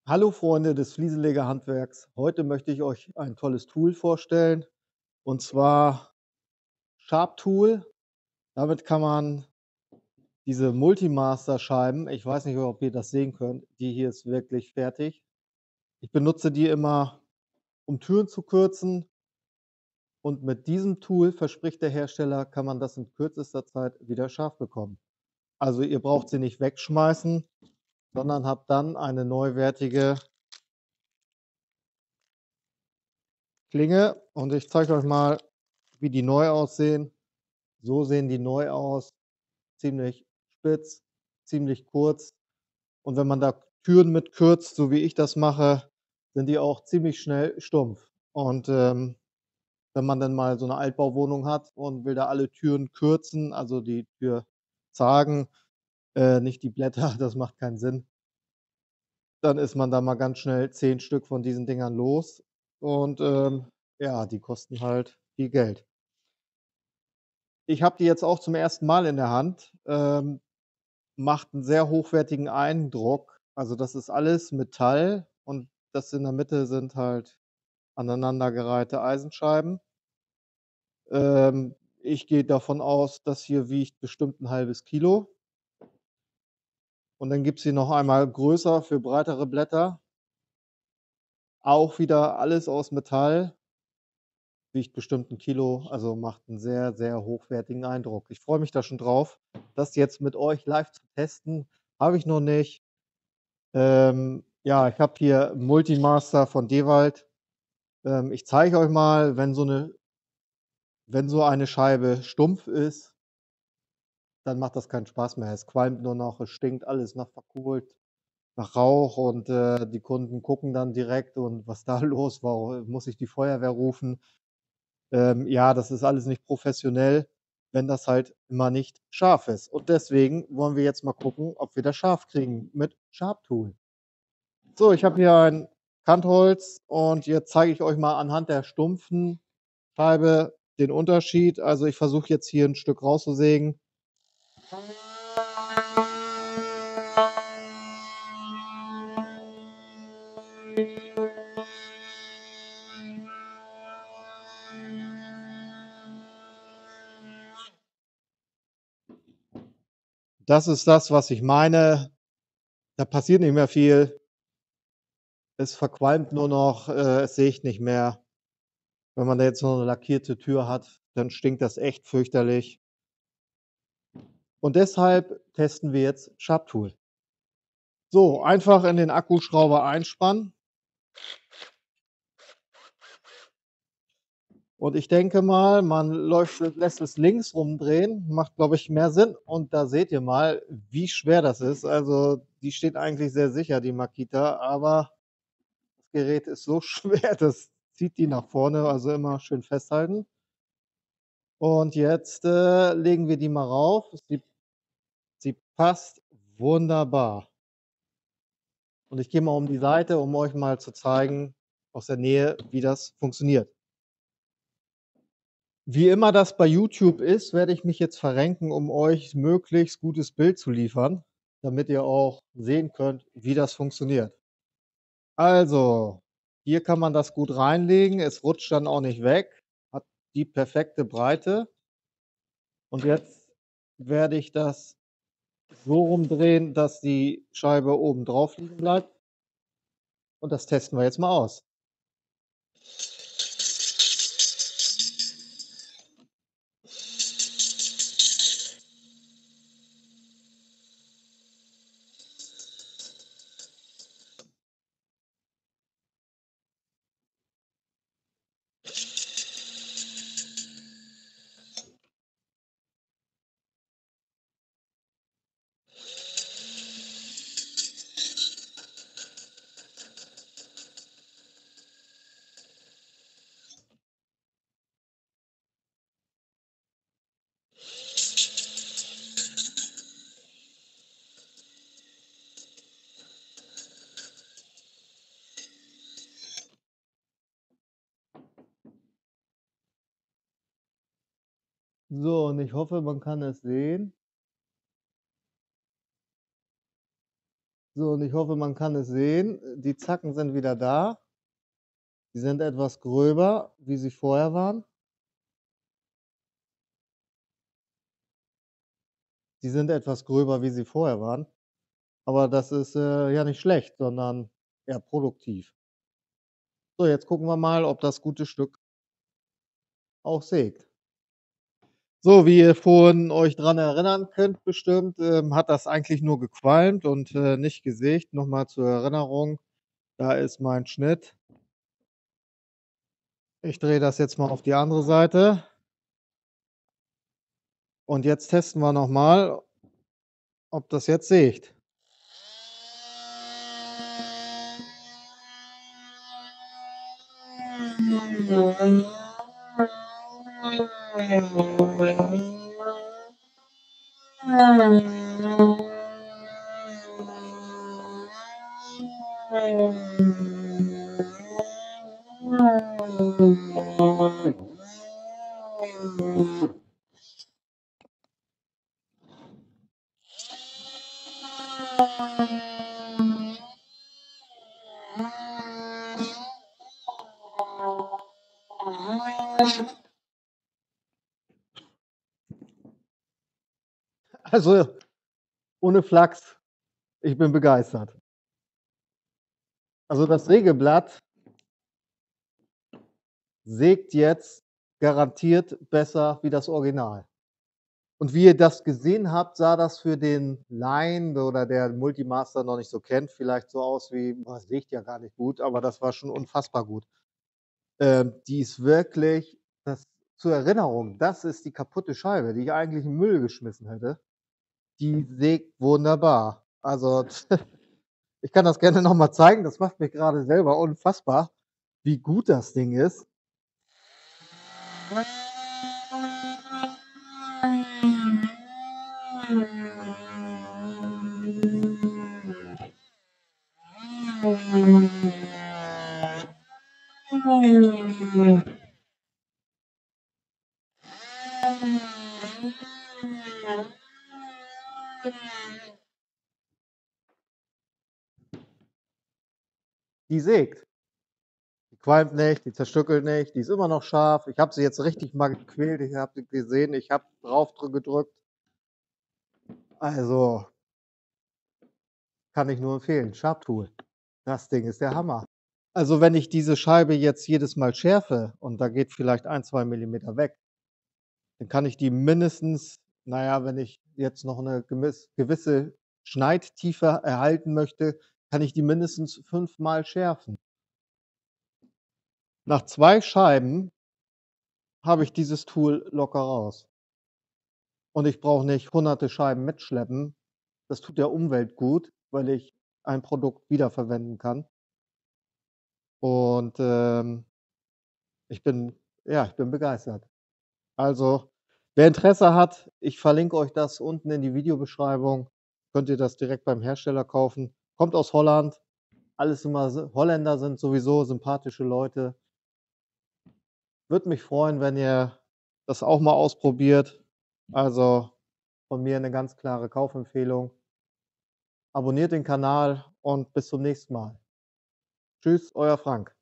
Hallo Freunde des Fliesenlegerhandwerks. Heute möchte ich euch ein tolles Tool vorstellen, und zwar Sharp Tool. Damit kann man diese Multimaster-Scheiben, ich weiß nicht, ob ihr das sehen könnt, die hier ist wirklich fertig. Ich benutze die immer, um Türen zu kürzen, und mit diesem Tool, verspricht der Hersteller, kann man das in kürzester Zeit wieder scharf bekommen. Also ihr braucht sie nicht wegschmeißen, sondern habt dann eine neuwertige Klinge, und ich zeige euch mal, wie die neu aussehen. So sehen die neu aus, ziemlich spitz, ziemlich kurz. Und wenn man da Türen mit kürzt, so wie ich das mache, sind die auch ziemlich schnell stumpf. Und, wenn man dann mal so 'ne Altbauwohnung hat und will da alle Türen kürzen, also die Türzagen, nicht die Blätter, das macht keinen Sinn, dann ist man da mal ganz schnell 10 Stück von diesen Dingern los und, ja, die kosten halt viel Geld. Ich habe die jetzt auch zum ersten Mal in der Hand, macht 'n sehr hochwertigen Eindruck. Also, das ist alles Metall, und das in der Mitte sind halt aneinandergereihte Eisenscheiben. Ich gehe davon aus, das hier wiegt bestimmt 'n halbes Kilo. Und dann gibt's hier noch einmal größer für breitere Blätter. Auch wieder alles aus Metall, wiegt bestimmt 'n Kilo, also macht 'n sehr, sehr hochwertigen Eindruck. Ich freue mich da schon drauf, das jetzt mit euch live zu testen. Habe ich noch nicht. Ja, ich habe hier Multimaster von Dewalt. Ich zeige euch mal, wenn so eine Scheibe stumpf ist, dann macht das keinen Spaß mehr. Es qualmt nur noch, es stinkt alles nach verkohlt, nach Rauch, und, die Kunden gucken dann direkt: „Und was da los? Muss ich die Feuerwehr rufen?“ Ja, das ist alles nicht professionell, wenn das halt immer nicht scharf ist. Und deswegen wollen wir jetzt mal gucken, ob wir das scharf kriegen mit Sharp Tool. So, ich habe hier ein Kantholz, und jetzt zeige ich euch mal anhand der stumpfen Scheibe den Unterschied. Also, ich versuche jetzt hier 'n Stück rauszusägen. Das ist das, was ich meine. Da passiert nicht mehr viel. Es verqualmt nur noch, es sägt nicht mehr. Wenn man da jetzt noch 'ne lackierte Tür hat, dann stinkt das echt fürchterlich. Und deshalb testen wir jetzt Sharp Tool. So, einfach in den Akkuschrauber einspannen. Und ich denke mal, man lässt es links rumdrehen, macht, glaube ich, mehr Sinn. Und da seht ihr mal, wie schwer das ist. Also, die steht eigentlich sehr sicher, die Makita, aber das Gerät ist so schwer, das zieht die nach vorne, also immer schön festhalten. Und jetzt, legen wir die mal rauf. Sie passt wunderbar. Und ich gehe mal um die Seite, um euch mal zu zeigen aus der Nähe, wie das funktioniert. Wie immer das bei YouTube ist, werde ich mich jetzt verrenken, um euch möglichst gutes Bild zu liefern, damit ihr auch sehen könnt, wie das funktioniert. Also, hier kann man das gut reinlegen. Es rutscht dann auch nicht weg, hat die perfekte Breite. Und jetzt werde ich das so rumdrehen, dass die Scheibe oben drauf liegen bleibt. Und das testen wir jetzt mal aus. So, und ich hoffe, man kann es sehen. So, und ich hoffe, man kann es sehen. Die Zacken sind wieder da. Die sind etwas gröber, wie sie vorher waren. Die sind etwas gröber, wie sie vorher waren. Aber das ist, ja nicht schlecht, sondern eher produktiv. So, jetzt gucken wir mal, ob das gute Stück auch sägt. So, wie ihr vorhin euch dran erinnern könnt bestimmt, hat das eigentlich nur gequalmt und, nicht gesägt. Noch mal zur Erinnerung, da ist mein Schnitt. Ich drehe das jetzt mal auf die andere Seite und jetzt testen wir noch mal, ob das jetzt sägt. Also, ohne Flachs, ich bin begeistert. Also, das Sägeblatt sägt jetzt garantiert besser wie das Original. Und wie ihr das gesehen habt, sah das für den Laien oder der Multimaster noch nicht so kennt, vielleicht so aus wie: „Boah, sägt ja gar nicht gut“, aber das war schon unfassbar gut. Die ist wirklich das zur Erinnerung, das ist die kaputte Scheibe, die ich eigentlich in Müll geschmissen hätte. Die sägt wunderbar. Also, ich kann das gerne noch mal zeigen. Das macht mich grade selber unfassbar, wie gut das Ding ist. Die sägt. Die qualmt nicht, die zerstückelt nicht, die ist immer noch scharf. Ich habe sie jetzt richtig mal gequält. Ich habe gesehen, ich habe drauf gedrückt. Also, kann ich nur empfehlen, Sharptool. Das Ding ist der Hammer. Also, wenn ich diese Scheibe jetzt jedes Mal schärfe und da geht vielleicht 1, 2 Millimeter weg, dann kann ich die mindestens na ja, wenn ich jetzt noch 'ne gewisse Schneidtiefe erhalten möchte, kann ich die mindestens 5-mal schärfen. Nach 2 Scheiben habe ich dieses Tool locker raus. Und ich brauche nicht hunderte Scheiben mitschleppen. Das tut der Umwelt gut, weil ich ein Produkt wiederverwenden kann. Und, ich bin ja, ich bin begeistert. Also, wer Interesse hat, ich verlinke euch das unten in die Videobeschreibung. Könnt ihr das direkt beim Hersteller kaufen. Kommt aus Holland. Alles immer Holländer sind sowieso sympathische Leute. Würde mich freuen, wenn ihr das auch mal ausprobiert. Also, von mir 'ne ganz klare Kaufempfehlung. Abonniert den Kanal und bis zum nächsten Mal. Tschüss, euer Frank.